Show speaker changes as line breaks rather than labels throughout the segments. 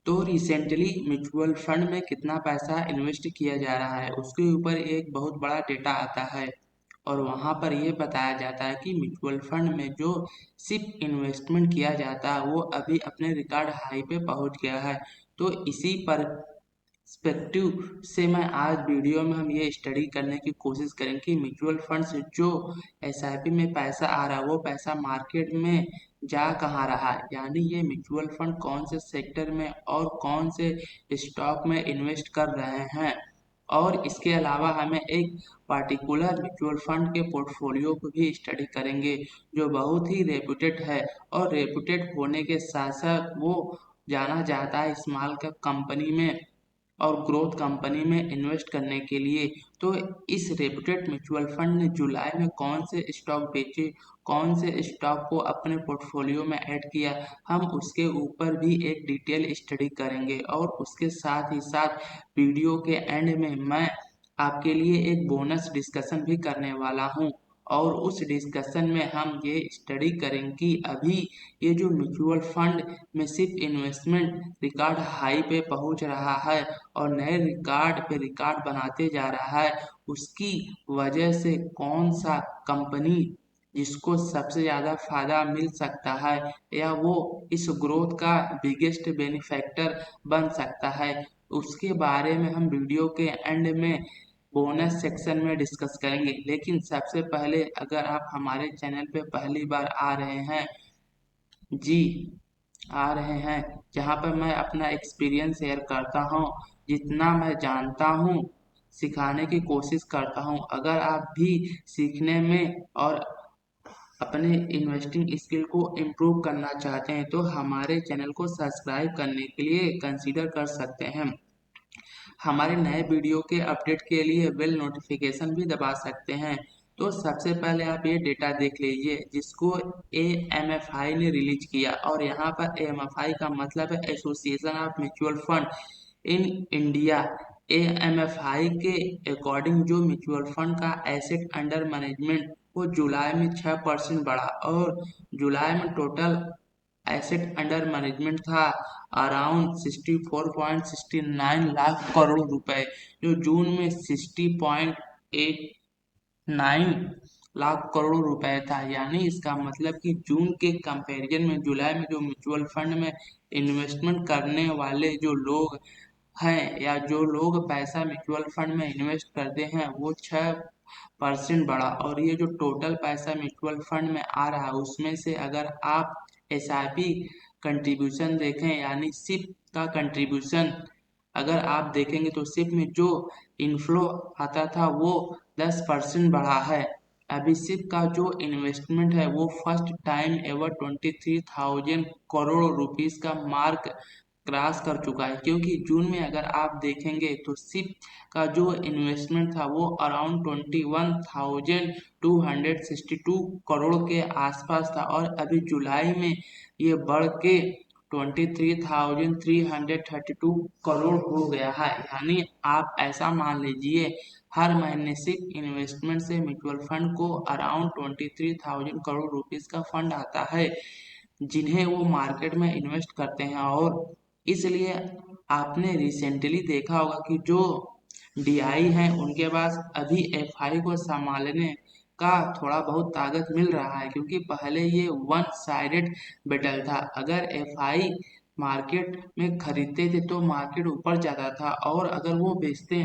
तो recently mutual fund में कितना पैसा इन्वेस्ट किया जा रहा है उसके ऊपर एक बहुत बड़ा डेटा आता है और वहाँ पर ये बताया जाता है कि म्यूचुअल फंड में जो सिर्फ इन्वेस्टमेंट किया जाता है वो अभी अपने रिकॉर्ड हाई पे पहुँच गया है। तो इसी पर पर्सपेक्टिव से मैं आज वीडियो में हम ये स्टडी करने की कोशिश करेंगे कि म्यूचुअल फंड से जो एसआईपी में पैसा आ रहा है वो पैसा मार्केट में जा कहाँ रहा है, यानी ये म्यूचुअल फंड कौन से सेक्टर में और कौन से स्टॉक में इन्वेस्ट कर रहे हैं। और इसके अलावा हमें एक पार्टिकुलर म्यूचुअल फंड के पोर्टफोलियो को भी स्टडी करेंगे जो बहुत ही रेपुटेड है और रेपुटेड होने के साथ साथ वो जाना जाता है स्मॉल कैप कंपनी में और ग्रोथ कंपनी में इन्वेस्ट करने के लिए। तो इस रेपुटेड म्यूचुअल फंड ने जुलाई में कौन से स्टॉक बेचे, कौन से स्टॉक को अपने पोर्टफोलियो में ऐड किया, हम उसके ऊपर भी एक डिटेल स्टडी करेंगे। और उसके साथ ही साथ वीडियो के एंड में मैं आपके लिए एक बोनस डिस्कशन भी करने वाला हूँ और उस डिस्कशन में हम ये स्टडी करेंगे कि अभी ये जो म्यूचुअल फंड में सिर्फ इन्वेस्टमेंट रिकॉर्ड हाई पे पहुंच रहा है और नए रिकॉर्ड पे रिकॉर्ड बनाते जा रहा है, उसकी वजह से कौन सा कंपनी जिसको सबसे ज़्यादा फायदा मिल सकता है या वो इस ग्रोथ का बिगेस्ट बेनिफैक्टर बन सकता है, उसके बारे में हम वीडियो के एंड में बोनस सेक्शन में डिस्कस करेंगे। लेकिन सबसे पहले अगर आप हमारे चैनल पे पहली बार आ रहे हैं, जी आ रहे हैं, जहाँ पर मैं अपना एक्सपीरियंस शेयर करता हूँ, जितना मैं जानता हूँ सिखाने की कोशिश करता हूँ। अगर आप भी सीखने में और अपने इन्वेस्टिंग स्किल को इम्प्रूव करना चाहते हैं तो हमारे चैनल को सब्सक्राइब करने के लिए कंसीडर कर सकते हैं। हमारे नए वीडियो के अपडेट के लिए बेल नोटिफिकेशन भी दबा सकते हैं। तो सबसे पहले आप ये डेटा देख लीजिए जिसको AMFI ने रिलीज किया और यहाँ पर AMFI का मतलब है association of mutual fund in India. AMFI के अकॉर्डिंग जो म्यूचुअल फंड का एसेट अंडर मैनेजमेंट वो जुलाई में 6% बढ़ा और जुलाई में टोटल एसेट अंडर मैनेजमेंट था अराउंड 64.69 लाख करोड़ रुपए, जो जून में 60.89 लाख करोड़ रुपए था। यानी इसका मतलब कि जून के कंपैरिजन में जुलाई में जो म्यूचुअल फंड में इन्वेस्टमेंट करने वाले जो लोग हैं या जो लोग पैसा म्यूचुअल फंड में इन्वेस्ट करते हैं वो 6% बढ़ा। और ये जो टोटल पैसा म्यूचुअल फंड में आ रहा है उसमें से अगर आप एसआईपी कंट्रीब्यूशन देखें यानी सिप का कंट्रीब्यूशन अगर आप देखेंगे तो सिप में जो इनफ्लो आता था वो 10% बढ़ा है। अभी सिप का जो इन्वेस्टमेंट है वो first time ever 23,000 crore rupees का मार्क क्रॉस कर चुका है, क्योंकि जून में अगर आप देखेंगे तो सिप का जो इन्वेस्टमेंट था वो अराउंड 21,262 करोड़ के आसपास था और अभी जुलाई में ये बढ़ के 23,332 करोड़ हो गया है। यानी आप ऐसा मान लीजिए हर महीने सिर्फ इन्वेस्टमेंट से म्यूचुअल फंड को अराउंड 23,000 करोड़ रुपीस का फंड आता है जिन्हें वो मार्केट में इन्वेस्ट करते हैं। और इसलिए आपने रिसेंटली देखा होगा कि जो डीआई हैं उनके पास अभी एफआई को संभालने का थोड़ा बहुत ताकत मिल रहा है, क्योंकि पहले ये वन साइडेड बैटल था। अगर एफआई मार्केट में खरीदते थे तो मार्केट ऊपर जाता था और अगर वो बेचते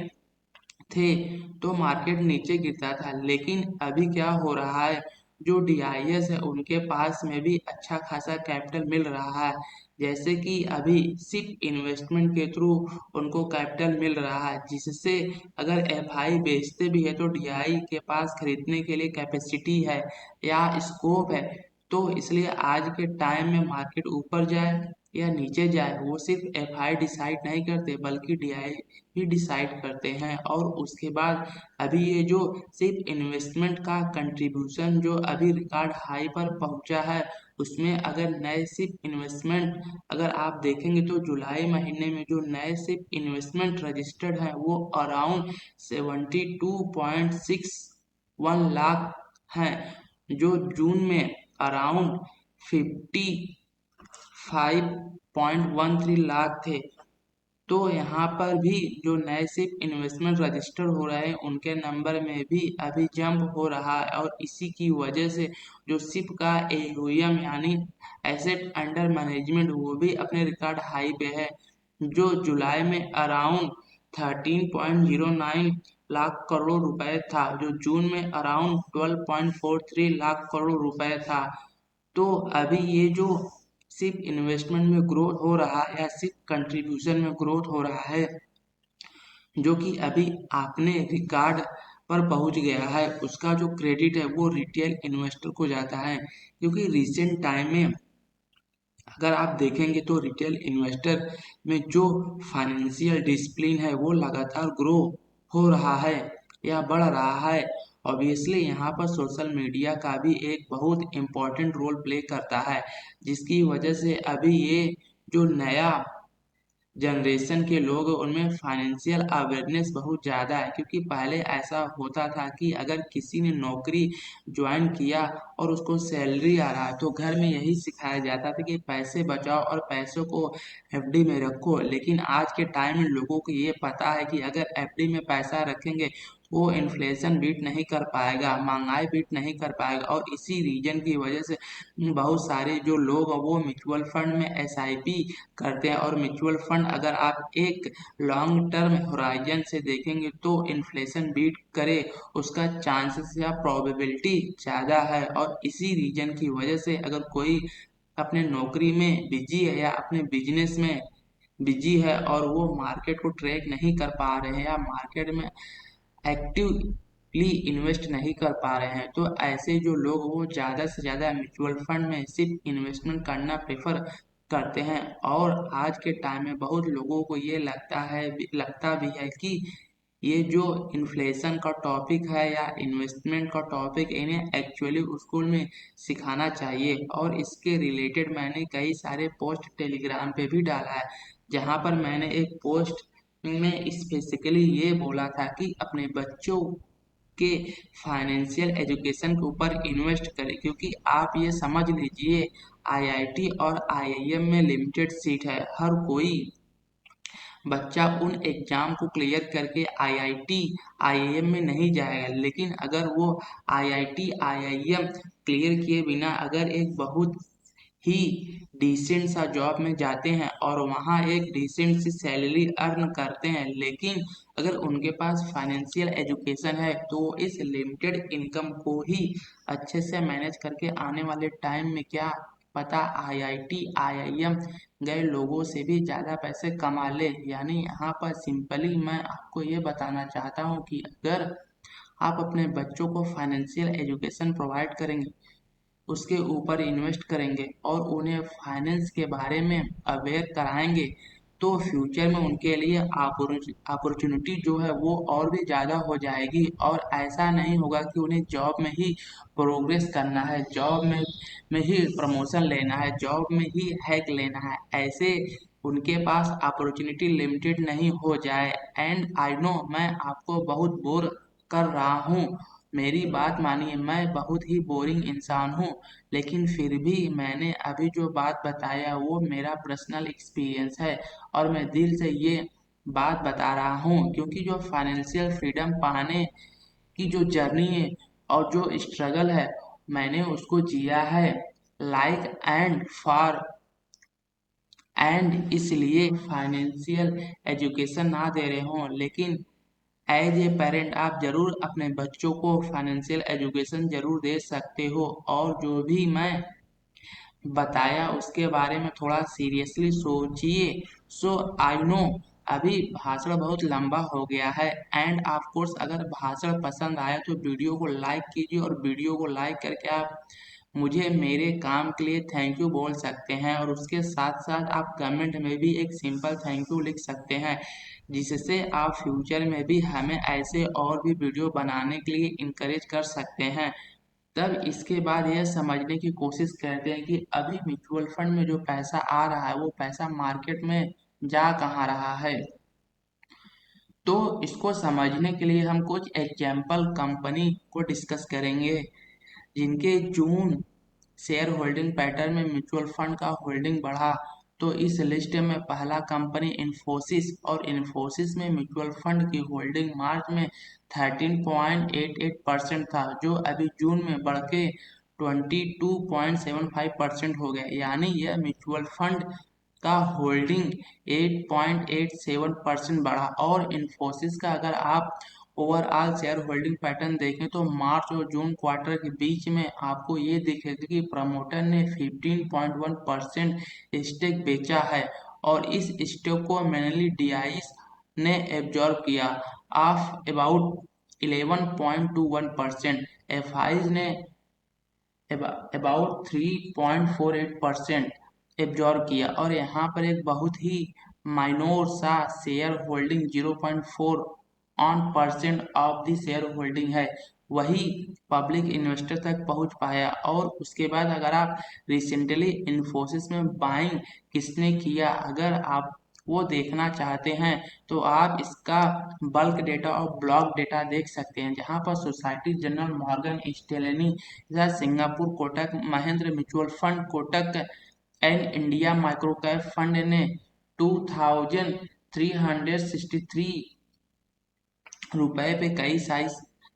थे तो मार्केट नीचे गिरता था। लेकिन अभी क्या हो रहा है, जो डीआईएस है उनके पास में भी अच्छा खासा कैपिटल मिल रहा है, जैसे कि अभी सिर्फ इन्वेस्टमेंट के थ्रू उनको कैपिटल मिल रहा है, जिससे अगर एफआई बेचते भी है तो डीआई के पास खरीदने के लिए कैपेसिटी है या स्कोप है। तो इसलिए आज के टाइम में मार्केट ऊपर जाए या नीचे जाए वो सिर्फ एफआई डिसाइड नहीं करते बल्कि डीआई ही डिसाइड करते हैं। और उसके बाद अभी ये जो सिर्फ इन्वेस्टमेंट का कंट्रीब्यूशन जो अभी रिकॉर्ड हाई पर पहुंचा है उसमें अगर नए सिर्फ इन्वेस्टमेंट अगर आप देखेंगे तो जुलाई महीने में जो नए सिर्फ इन्वेस्टमेंट रजिस्टर्ड है वो अराउंड 72.61 लाख हैं, जो जून में अराउंड 55 0.13 लाख थे। तो यहाँ पर भी जो नए सिप इन्वेस्टमेंट रजिस्टर हो रहे हैं उनके नंबर में भी अभी जंप हो रहा है, और इसी की वजह से जो सिप का एयूएम यानी एसेट अंडर मैनेजमेंट वो भी अपने रिकॉर्ड हाई पे है, जो जुलाई में अराउंड 13.09 लाख करोड़ रुपए था, जो जून में अराउंड 12.43 लाख करोड़ रुपए था। तो अभी ये जो सिर्फ इन्वेस्टमेंट में ग्रोथ हो रहा है या सिर्फ कंट्रीब्यूशन में ग्रोथ हो रहा है, जो कि अभी आपने रिकॉर्ड पर पहुंच गया है, उसका जो क्रेडिट है वो रिटेल इन्वेस्टर को जाता है। क्योंकि रिसेंट टाइम में अगर आप देखेंगे तो रिटेल इन्वेस्टर में जो फाइनेंशियल डिसिप्लिन है वो लगातार ग्रो हो रहा है या बढ़ रहा है। ऑब्वियसली यहाँ पर सोशल मीडिया का भी एक बहुत इम्पोर्टेंट रोल प्ले करता है, जिसकी वजह से अभी ये जो नया जनरेशन के लोग उनमें फाइनेंशियल अवेयरनेस बहुत ज़्यादा है। क्योंकि पहले ऐसा होता था कि अगर किसी ने नौकरी ज्वाइन किया और उसको सैलरी आ रहा है तो घर में यही सिखाया जाता था कि पैसे बचाओ और पैसों को एफडी में रखो। लेकिन आज के टाइम में लोगों को ये पता है कि अगर एफडी में पैसा रखेंगे वो इन्फ्लेशन बीट नहीं कर पाएगा, महंगाई बीट नहीं कर पाएगा, और इसी रीजन की वजह से बहुत सारे जो लोग हैं वो म्यूचुअल फंड में एसआईपी करते हैं। और म्यूचुअल फंड अगर आप एक लॉन्ग टर्म होराइजन से देखेंगे तो इन्फ्लेशन बीट करे उसका चांसेस या प्रोबेबिलिटी ज़्यादा है। और इसी रीजन की वजह से अगर कोई अपने नौकरी में बिजी है या अपने बिजनेस में बिजी है और वो मार्केट को ट्रैक नहीं कर पा रहे हैं या मार्केट में एक्टिवली इन्वेस्ट नहीं कर पा रहे हैं, तो ऐसे जो लोग वो ज़्यादा से ज़्यादा म्यूचुअल फंड में सिर्फ इन्वेस्टमेंट करना प्रेफर करते हैं। और आज के टाइम में बहुत लोगों को ये लगता भी है कि ये जो इन्फ्लेशन का टॉपिक है या इन्वेस्टमेंट का टॉपिक इन्हें एक्चुअली स्कूल में सिखाना चाहिए। और इसके रिलेटेड मैंने कई सारे पोस्ट टेलीग्राम पे भी डाला है, जहाँ पर मैंने एक पोस्ट में स्पेसिकली ये बोला था कि अपने बच्चों के फाइनेंशियल एजुकेशन के ऊपर इन्वेस्ट करें। क्योंकि आप ये समझ लीजिए आईआईटी और आईआईएम में लिमिटेड सीट है, हर कोई बच्चा उन एग्जाम को क्लियर करके आईआईटी आईआईएम में नहीं जाएगा। लेकिन अगर वो आईआईटी आईआईएम क्लियर किए बिना अगर एक बहुत ही डिसेंट सा जॉब में जाते हैं और वहाँ एक डिसेंट सी सैलरी अर्न करते हैं, लेकिन अगर उनके पास फाइनेंशियल एजुकेशन है तो वो इस लिमिटेड इनकम को ही अच्छे से मैनेज करके आने वाले टाइम में क्या पता आईआईटी आईआईएम गए लोगों से भी ज़्यादा पैसे कमा ले। यानी यहाँ पर सिंपली मैं आपको ये बताना चाहता हूँ कि अगर आप अपने बच्चों को फाइनेंशियल एजुकेशन प्रोवाइड करेंगे, उसके ऊपर इन्वेस्ट करेंगे और उन्हें फाइनेंस के बारे में अवेयर कराएंगे, तो फ्यूचर में उनके लिए अपॉर्चुनिटी जो है वो और भी ज़्यादा हो जाएगी। और ऐसा नहीं होगा कि उन्हें जॉब में ही प्रोग्रेस करना है, जॉब में ही प्रमोशन लेना है, जॉब में ही हैक लेना है। ऐसे उनके पास अपॉर्चुनिटी लिमिटेड नहीं हो जाए। एंड आई नो मैं आपको बहुत बोर कर रहा हूँ, मेरी बात मानिए, मैं बहुत ही बोरिंग इंसान हूँ, लेकिन फिर भी मैंने अभी जो बात बताया वो मेरा पर्सनल एक्सपीरियंस है और मैं दिल से ये बात बता रहा हूँ। क्योंकि जो फाइनेंशियल फ्रीडम पाने की जो जर्नी है और जो स्ट्रगल है मैंने उसको जिया है, लाइक एंड फॉर एंड इसलिए फाइनेंशियल एजुकेशन ना दे रहे हों, लेकिन एज ए पेरेंट आप जरूर अपने बच्चों को फाइनेंशियल एजुकेशन जरूर दे सकते हो। और जो भी मैं बताया उसके बारे में थोड़ा सीरियसली सोचिए। सो आई नो अभी भाषण बहुत लंबा हो गया है, एंड ऑफ कोर्स अगर भाषण पसंद आया तो वीडियो को लाइक कीजिए, और वीडियो को लाइक करके आप मुझे मेरे काम के लिए थैंक यू बोल सकते हैं, और उसके साथ साथ आप कमेंट में भी एक सिंपल थैंक यू लिख सकते हैं, जिससे आप फ्यूचर में भी हमें ऐसे और भी वीडियो बनाने के लिए इनकरेज कर सकते हैं। तब इसके बाद यह समझने की कोशिश करते हैं कि अभी म्यूचुअल फंड में जो पैसा आ रहा है वो पैसा मार्केट में जा कहाँ रहा है। तो इसको समझने के लिए हम कुछ एग्जाम्पल कंपनी को डिस्कस करेंगे जिनके जून शेयर होल्डिंग पैटर्न में म्यूचुअल फंड का होल्डिंग बढ़ा। तो इस लिस्ट में पहला कंपनी इन्फोसिस, और इन्फोसिस में म्यूचुअल फंड की होल्डिंग मार्च में 13.88% था, जो अभी जून में बढ़ के 22.75% हो गया। यानी यह म्यूचुअल फंड का होल्डिंग 8.87% बढ़ा। और इन्फोसिस का अगर आप ओवरऑल शेयर होल्डिंग पैटर्न देखें तो मार्च और जून क्वार्टर के बीच में आपको ये दिखेगा कि प्रमोटर ने 15.1% स्टेक बेचा है, और इस स्टेक को मेनली डीआईस ने एब्जॉर्ब किया ऑफ अबाउट 11.21%। एफआईज ने अबाउट 3.48% एब्जॉर्ब किया, और यहाँ पर एक बहुत ही माइनोर सा share holding 0.4 on percent of the share holding है, वही पब्लिक इन्वेस्टर तक पहुंच पाया। और उसके बाद अगर आप रिसेंटली इन्फोसिस में बाइंग किसने किया, अगर आप वो देखना चाहते हैं तो आप इसका बल्क डेटा और ब्लॉक डेटा देख सकते हैं, जहां पर सोसाइटी जनरल मॉर्गन स्टेनली तथा Singapore Kotak Mahindra mutual fund, Kotak and India micro cap fund ने 2363 रुपए पे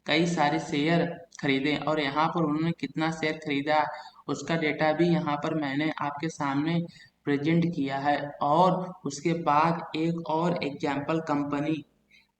कई सारे शेयर खरीदे। और यहाँ पर उन्होंने कितना शेयर खरीदा उसका डेटा भी यहाँ पर मैंने आपके सामने प्रेजेंट किया है। और उसके बाद एक और एग्जाम्पल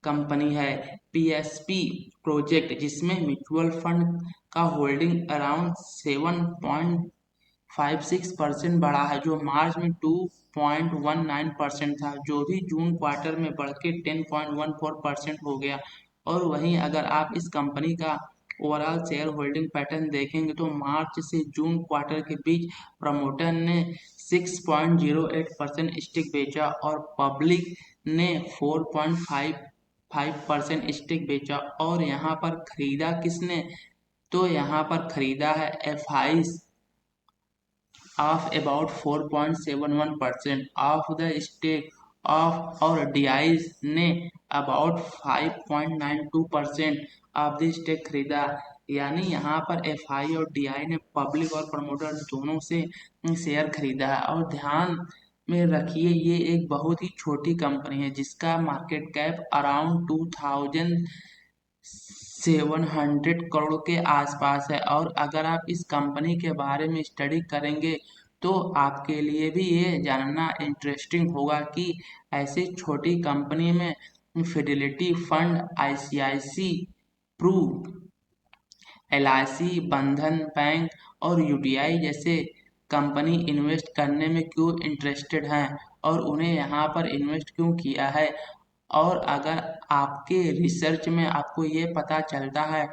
कंपनी है पीएसपी प्रोजेक्ट, जिसमें म्यूचुअल फंड का होल्डिंग अराउंड 7.56% बढ़ा है, जो मार्च में 2.19% था, जो भी जून क्वार्टर में बढ़ के 10.14% हो गया। और वहीं अगर आप इस कंपनी का ओवरऑल शेयर होल्डिंग पैटर्न देखेंगे तो मार्च से जून क्वार्टर के बीच प्रमोटर ने 6.08% स्टेक बेचा, और पब्लिक ने 4.55% स्टेक बेचा। और यहाँ पर खरीदा किसने, तो यहाँ पर खरीदा है FIIs of about 4.71% of the stake of, और DIs ने about 5.92% of the stake खरीदा। यानी यहाँ पर FI और DI ने पब्लिक और प्रमोटर दोनों से शेयर खरीदा है। और ध्यान में रखिए ये एक बहुत ही छोटी कंपनी है, जिसका मार्केट कैप अराउंड 2700 करोड़ के आसपास है। और अगर आप इस कंपनी के बारे में स्टडी करेंगे तो आपके लिए भी ये जानना इंटरेस्टिंग होगा कि ऐसी छोटी कंपनी में Fidelity fund, ICICI Pru, LIC, Bandhan bank और यूटीआई जैसे कंपनी इन्वेस्ट करने में क्यों इंटरेस्टेड हैं, और उन्हें यहाँ पर इन्वेस्ट क्यों किया है। और अगर आपके रिसर्च में आपको ये पता चलता है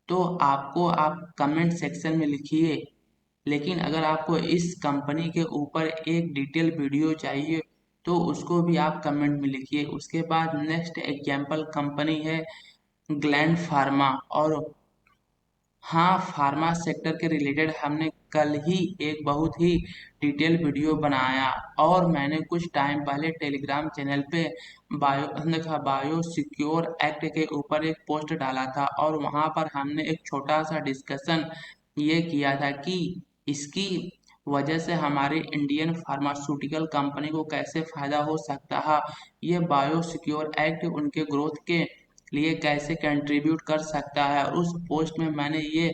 तो आप कमेंट सेक्शन में लिखिए। लेकिन अगर आपको इस कंपनी के ऊपर एक डिटेल वीडियो चाहिए तो उसको भी आप कमेंट में लिखिए। उसके बाद नेक्स्ट एग्जाम्पल कंपनी है ग्लैंड फार्मा। और हाँ, फार्मा सेक्टर के रिलेटेड हमने कल ही एक बहुत ही डिटेल वीडियो बनाया, और मैंने कुछ टाइम पहले टेलीग्राम चैनल पे बायो सिक्योर एक्ट के ऊपर एक पोस्ट डाला था, और वहाँ पर हमने एक छोटा सा डिस्कशन ये किया था कि इसकी वजह से हमारे इंडियन फार्मास्यूटिकल कंपनी को कैसे फायदा हो सकता है, ये बायो सिक्योर एक्ट उनके ग्रोथ के लिए कैसे कंट्रीब्यूट कर सकता है। और उस पोस्ट में मैंने ये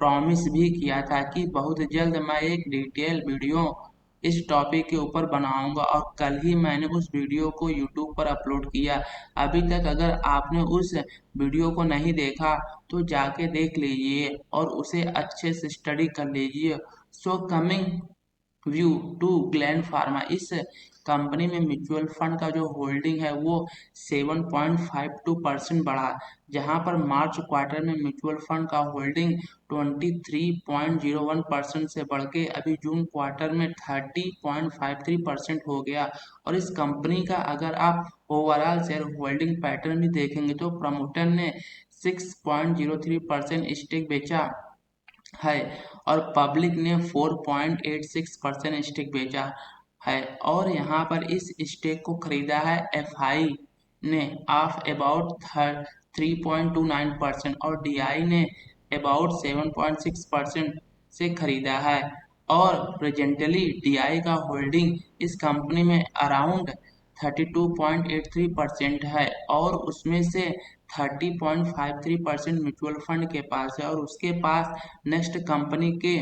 प्रॉमिस भी किया था कि बहुत जल्द मैं एक डिटेल वीडियो इस टॉपिक के ऊपर बनाऊंगा, और कल ही मैंने उस वीडियो को यूट्यूब पर अपलोड किया। अभी तक अगर आपने उस वीडियो को नहीं देखा तो जाके देख लीजिए और उसे अच्छे से स्टडी कर लीजिए। So coming view to Gland Pharma, इस कंपनी में म्यूचुअल फंड का जो होल्डिंग है वो 7.52% बढ़ा, जहां पर मार्च क्वार्टर में म्यूचुअल फंड का होल्डिंग 23.01% से बढ़ के अभी जून क्वार्टर में 30.53% हो गया। और इस कंपनी का अगर आप ओवरऑल शेयर होल्डिंग पैटर्न भी देखेंगे तो प्रमोटर ने 6.03% स्टेक बेचा है, और पब्लिक ने 4.86% स्टेक बेचा है। और यहाँ पर इस स्टेक को खरीदा है एफआई ने ऑफ अबाउट 3.29%, और डीआई ने अबाउट 7.6% से खरीदा है। और प्रेजेंटली डीआई का होल्डिंग इस कंपनी में अराउंड 32.83% है और उसमें से 30.53% म्यूचुअल फंड के पास है और उसके पास नेक्स्ट कंपनी के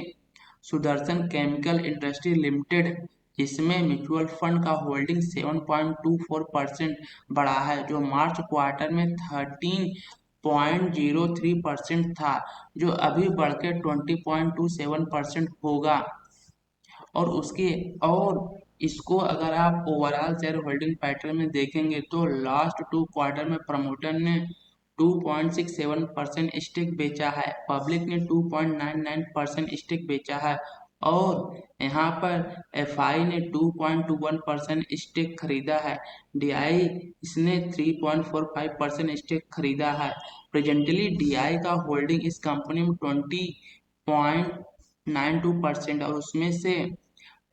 सुदर्शन केमिकल इंडस्ट्री लिमिटेड, इसमें म्यूचुअल फंड का होल्डिंग 7.24% बढ़ा है, जो मार्च क्वार्टर में 13.03% था, जो अभी बढ़कर 20.27% होगा। और उसके और इसको अगर आप ओवरऑल शेयर होल्डिंग पैटर्न में देखेंगे तो लास्ट 2 क्वार्टर में प्रमोटर ने 2.67% स्टेक बेचा है, पब्लिक ने 2.99% स्टेक बेचा है और यहाँ पर एफआई ने 2.21% स्टेक खरीदा है। डीआई इसने 3.45% स्टेक खरीदा है। प्रेजेंटली डीआई का होल्डिंग इस कंपनी में 20.92% और उसमें से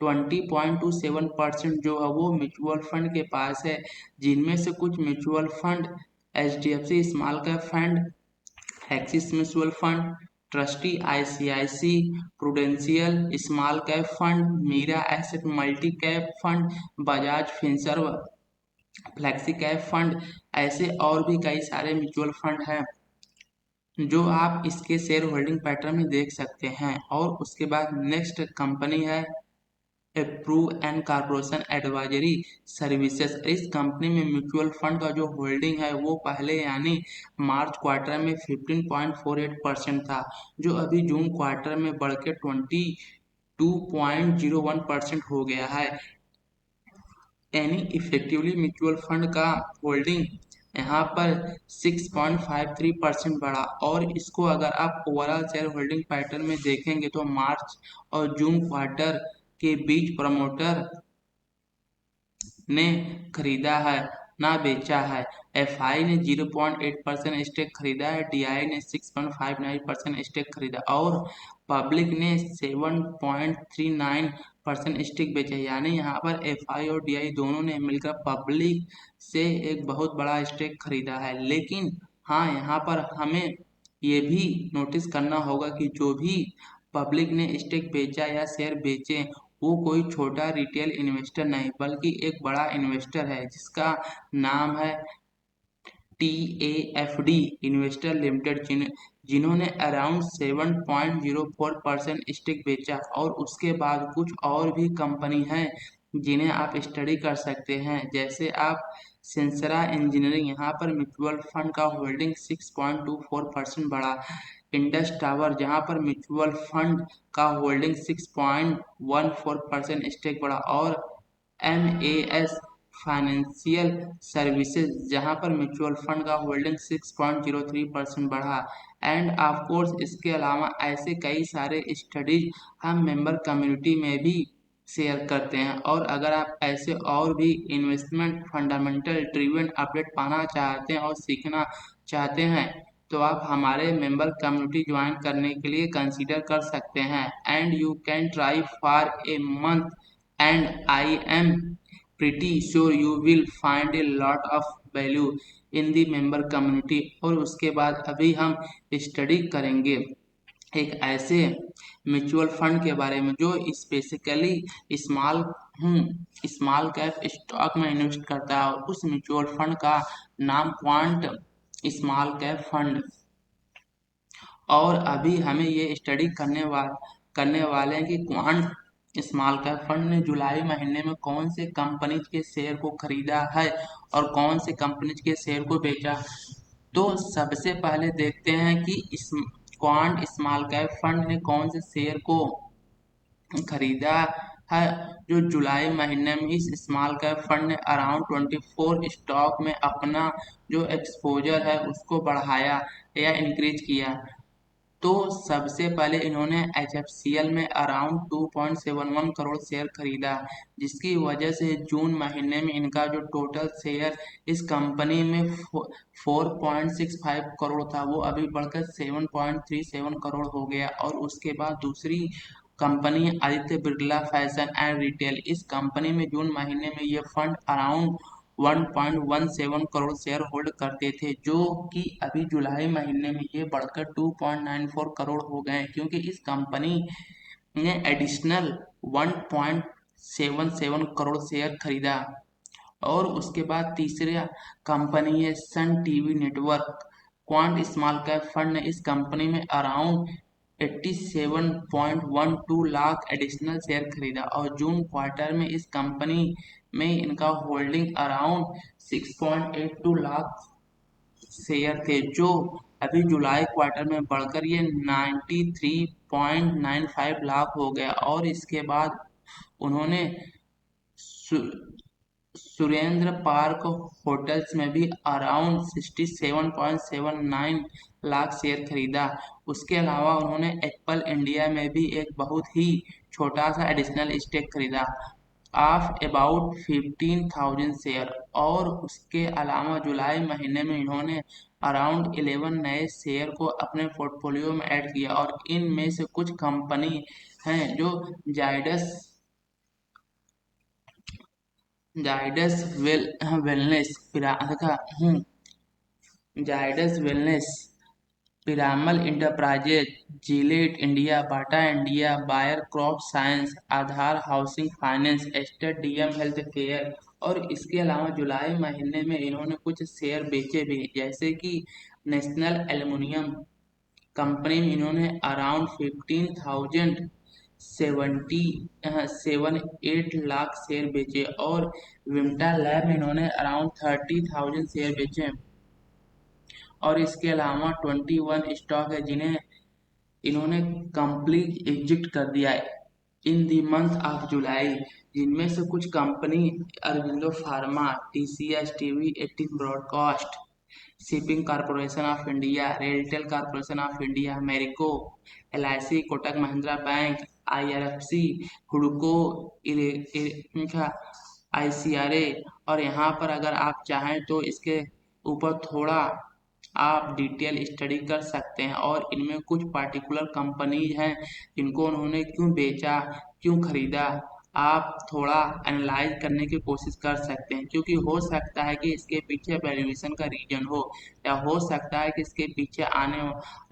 20.27% जो है वो म्यूचुअल फंड के पास है, जिनमें से कुछ mutual fund HDFC small cap fund, Axis mutual fund, trustee ICICI Prudential small cap fund, Mirae asset multi cap fund, Bajaj Finserv flexi cap fund, ऐसे और भी कई सारे म्यूचुअल फंड हैं जो आप इसके शेयर होल्डिंग पैटर्न में देख सकते हैं। और उसके बाद नेक्स्ट कंपनी है approve and corporation advisory services. इस कंपनी में म्यूचुअल फंड का जो होल्डिंग है वो पहले यानी मार्च क्वार्टर में 15.48% था, जो अभी जून क्वार्टर में बढ़ के 22.01% हो गया है। यानी इफेक्टिवली म्यूचुअल फंड का होल्डिंग यहाँ पर 6.53% बढ़ा। और इसको अगर आप ओवरऑल शेयर होल्डिंग पैटर्न में देखेंगे तो मार्च और जून क्वार्टर के बीच प्रमोटर ने खरीदा है ना बेचा है। एफआई ने 0.8% स्टेक खरीदा है, डीआई ने 6.59% स्टेक खरीदा और पब्लिक ने 7.39% स्टेक बेचा। यानी यहाँ पर एफआई और डीआई दोनों ने मिलकर पब्लिक से एक बहुत बड़ा स्टेक खरीदा है। लेकिन हाँ, यहाँ पर हमें ये भी नोटिस करना होगा कि जो भी पब्लिक ने स्टेक बेचा या शेयर बेचे वो कोई छोटा रिटेल इन्वेस्टर नहीं बल्कि एक बड़ा इन्वेस्टर है जिसका नाम है TAFD इन्वेस्टर लिमिटेड, जिन्होंने अराउंड 7.04% स्टेक बेचा। और उसके बाद कुछ और भी कंपनी हैं जिन्हें आप स्टडी कर सकते हैं, जैसे आप सेंसरा इंजीनियरिंग, यहाँ पर म्यूचुअल फंड का होल्डिंग 6.24% बढ़ा। इंडस टावर, जहाँ पर म्यूचुअल फंड का होल्डिंग 6.14% स्टेक बढ़ा। और MAS फाइनेंशियल सर्विसेज, जहां पर म्यूचुअल फंड का होल्डिंग 6.03% बढ़ा। एंड ऑफ कोर्स इसके अलावा ऐसे कई सारे स्टडीज हम मेंबर कम्युनिटी में भी शेयर करते हैं। और अगर आप ऐसे और भी इन्वेस्टमेंट फंडामेंटल ड्रिवन अपडेट पाना चाहते हैं और सीखना चाहते हैं तो आप हमारे मेंबर कम्युनिटी ज्वाइन करने के लिए कंसीडर कर सकते हैं। And you can try for a month and I am pretty sure you will find a lot of value in the member community। और उसके बाद अभी हम स्टडी करेंगे एक ऐसे म्यूचुअल फंड के बारे में जो specifically small small cap stock में इन्वेस्ट करता है और उस म्यूचुअल फंड का नाम क्वांट स्मॉल कैप फंड। और अभी हमें ये स्टडी करने वाले हैं कि क्वांट स्मॉल कैप फंड ने जुलाई महीने में कौन से कंपनी के शेयर को खरीदा है और कौन से कंपनी के शेयर को बेचा। तो सबसे पहले देखते हैं कि इस क्वांट स्मॉल कैप फंड ने कौन से शेयर को खरीदा है। जो जुलाई महीने में इस स्मॉल कैप फंड ने अराउंड 24 स्टॉक में अपना जो एक्सपोजर है उसको बढ़ाया या इंक्रीज किया। तो सबसे पहले इन्होंने HFCL में अराउंड 2.71 करोड़ शेयर खरीदा, जिसकी वजह से जून महीने में इनका जो टोटल शेयर इस कंपनी में 4.65 करोड़ था वो अभी बढ़कर 7.37 करोड़ हो गया। और उसके बाद दूसरी company Aditya Birla fashion and retail, इस कंपनी में जून महीने में ये fund around 1.17 crore share hold करते थे, जो कि अभी जुलाई महीने में ये बढ़कर 2.94 करोड़ हो गए, क्योंकि इस कंपनी ने एडिशनल 1.77 करोड़ शेयर खरीदा। और उसके बाद तीसरा कंपनी है Sun TV network. Quant small cap fund ने इस कंपनी में अराउंड 87.12 लाख एडिशनल शेयर खरीदा और जून क्वार्टर में इस कंपनी में इनका होल्डिंग अराउंड 6.82 लाख शेयर थे, जो अभी जुलाई क्वार्टर में बढ़कर ये 93.95 लाख हो गया। और इसके बाद उन्होंने सुरेंद्र पार्क होटल्स में भी अराउंड 67.79 लाख शेयर खरीदा। उसके अलावा उन्होंने एप्पल इंडिया में भी एक बहुत ही छोटा सा एडिशनल स्टेक खरीदा ऑफ अबाउट 15,000 शेयर। और उसके अलावा जुलाई महीने में इन्होंने अराउंड 11 नए शेयर को अपने पोर्टफोलियो में ऐड किया और इनमें से कुछ कंपनी हैं जो Zydus Zydus Wellness Zydus Wellness, Piramal Enterprises, Gillette India, Bata India, Bayer Crop Science, Aadhaar Housing Finance, Aster DM health care. और इसके अलावा जुलाई महीने में इन्होंने कुछ शेयर बेचे भी, जैसे कि नेशनल एल्युमिनियम कंपनी में इन्होंने अराउंड 15,078 लाख शेयर बेचे और विम्टा लैब में इन्होंने अराउंड 30,000 शेयर बेचे। और इसके अलावा 21 स्टॉक है जिन्हें इन्होंने कंप्लीट एग्जिट कर दिया है इन दी मंथ ऑफ जुलाई, जिनमें से कुछ company Aurobindo Pharma, TCS, TV 18 broadcast, shipping corporation of India, RailTel corporation of India, Marico, LIC, Kotak Mahindra bank, IRFC, हुडको, आईसीआरए। और यहाँ पर अगर आप चाहें तो इसके ऊपर थोड़ा आप डिटेल स्टडी कर सकते हैं और इनमें कुछ पार्टिकुलर कंपनीज हैं जिनको उन्होंने क्यों बेचा, क्यों खरीदा, आप थोड़ा एनालाइज करने की कोशिश कर सकते हैं, क्योंकि हो सकता है कि इसके पीछे वैल्यूएशन का रीजन हो, या हो सकता है कि इसके पीछे आने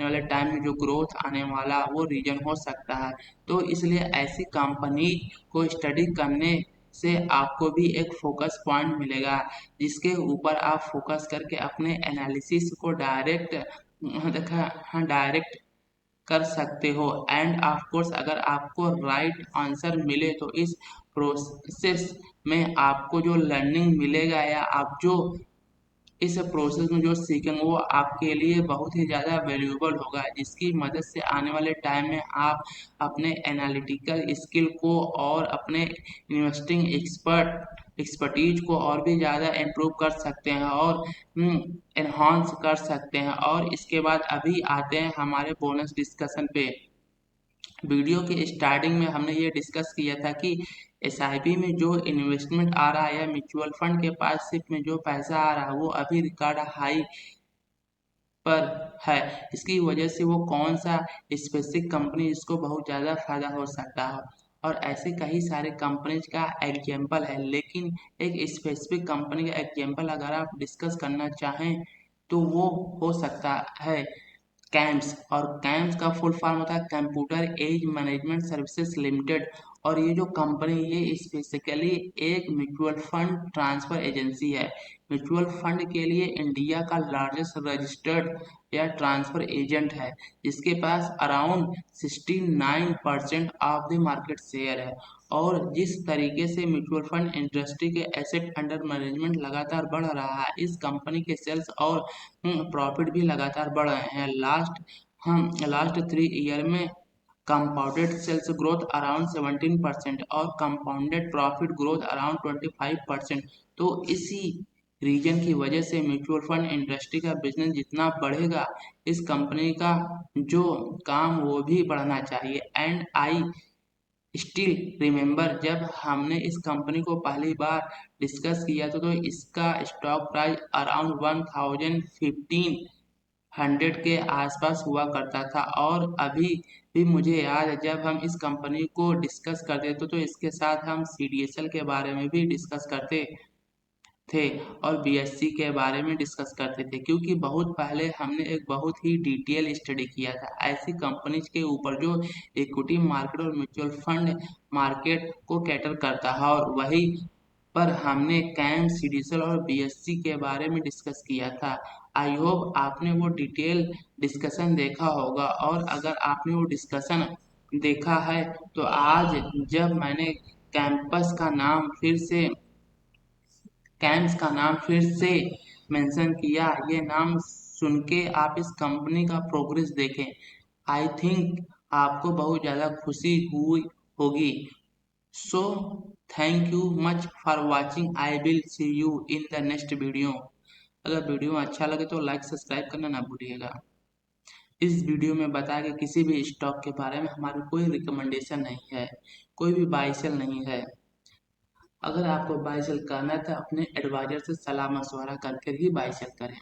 वाले टाइम में जो ग्रोथ आने वाला वो रीजन हो सकता है। तो इसलिए ऐसी कंपनीज को स्टडी करने से आपको भी एक फोकस पॉइंट मिलेगा, जिसके ऊपर आप फोकस करके अपने एनालिसिस को डायरेक्ट कर सकते हो। एंड ऑफ कोर्स अगर आपको राइट आंसर मिले तो इस प्रोसेस में आपको जो लर्निंग मिलेगा या आप जो इस प्रोसेस में जो सीखेंगे वो आपके लिए बहुत ही ज़्यादा वैल्यूएबल होगा, जिसकी मदद से आने वाले टाइम में आप अपने एनालिटिकल स्किल को और अपने इन्वेस्टिंग एक्सपर्टीज को और भी ज़्यादा इम्प्रूव कर सकते हैं और एनहांस कर सकते हैं। और इसके बाद अभी आते हैं हमारे बोनस डिस्कशन पे। वीडियो के स्टार्टिंग में हमने ये डिस्कस किया था कि एसआईपी में जो इन्वेस्टमेंट आ रहा है या म्यूचुअल फंड के पास सिर्फ में जो पैसा आ रहा है वो अभी रिकॉर्ड हाई पर है। इसकी वजह से वो कौन सा स्पेसिफिक कंपनी जिसको बहुत ज़्यादा फायदा हो सकता है, और ऐसे कई सारे कंपनीज का एग्जाम्पल है, लेकिन एक स्पेसिफिक कंपनी का एग्जाम्पल अगर आप डिस्कस करना चाहें तो वो हो सकता है कैम्स। और कैम्स का फुल फॉर्म होता है computer age management services limited. और ये जो कंपनी ये स्पेसिकली एक म्यूचुअल फंड ट्रांसफर एजेंसी है। म्यूचुअल फंड के लिए इंडिया का लार्जेस्ट रजिस्टर्ड या ट्रांसफर एजेंट है, जिसके पास around 69% of the market share है। और जिस तरीके से म्यूचुअल फंड इंडस्ट्री के एसेट अंडर मैनेजमेंट लगातार बढ़ रहा है, इस कंपनी के सेल्स और प्रॉफिट भी लगातार बढ़ रहे हैं। लास्ट 3 ईयर में कंपाउंडेड सेल्स ग्रोथ अराउंड 17% और कंपाउंडेड प्रॉफिट ग्रोथ अराउंड 25%। तो इसी रीजन की वजह से म्यूचुअल फंड इंडस्ट्री का बिजनेस जितना बढ़ेगा, इस कंपनी का जो काम वो भी बढ़ना चाहिए। एंड आई स्टिल रिमेम्बर जब हमने इस कंपनी को पहली बार डिस्कस किया था तो इसका स्टॉक प्राइस अराउंड 1,015 के आसपास हुआ करता था। और अभी भी मुझे याद है जब हम इस कंपनी को डिस्कस करते थे तो इसके साथ हम सीडीएसएल के बारे में भी डिस्कस करते थे और बीएससी के बारे में डिस्कस करते थे, क्योंकि बहुत पहले हमने एक बहुत ही डिटेल स्टडी किया था ऐसी कंपनीज के ऊपर जो इक्विटी मार्केट और म्यूचुअल फंड मार्केट को कैटर करता है, और वही पर हमने कैम सीडीएसएल और बीएससी के बारे में डिस्कस किया था। आई होप आपने वो डिटेल डिस्कशन देखा होगा, और अगर आपने वो डिस्कशन देखा है तो आज जब मैंने कैंपस का नाम फिर से कैम्स का नाम फिर से मेंशन किया, ये नाम सुन के आप इस कंपनी का प्रोग्रेस देखें। आई थिंक आपको बहुत ज़्यादा खुशी हुई होगी। So thank you much for watching. I will see you in the next video. अगर वीडियो अच्छा लगे तो लाइक सब्सक्राइब करना ना भूलिएगा। इस वीडियो में बताया कि किसी भी स्टॉक के बारे में हमारी कोई रिकमेंडेशन नहीं है, कोई भी बाय सेल नहीं है। अगर आपको बाय सेल करना है तो अपने एडवाइजर से सलाह मशवरा करके ही बाय सेल करें।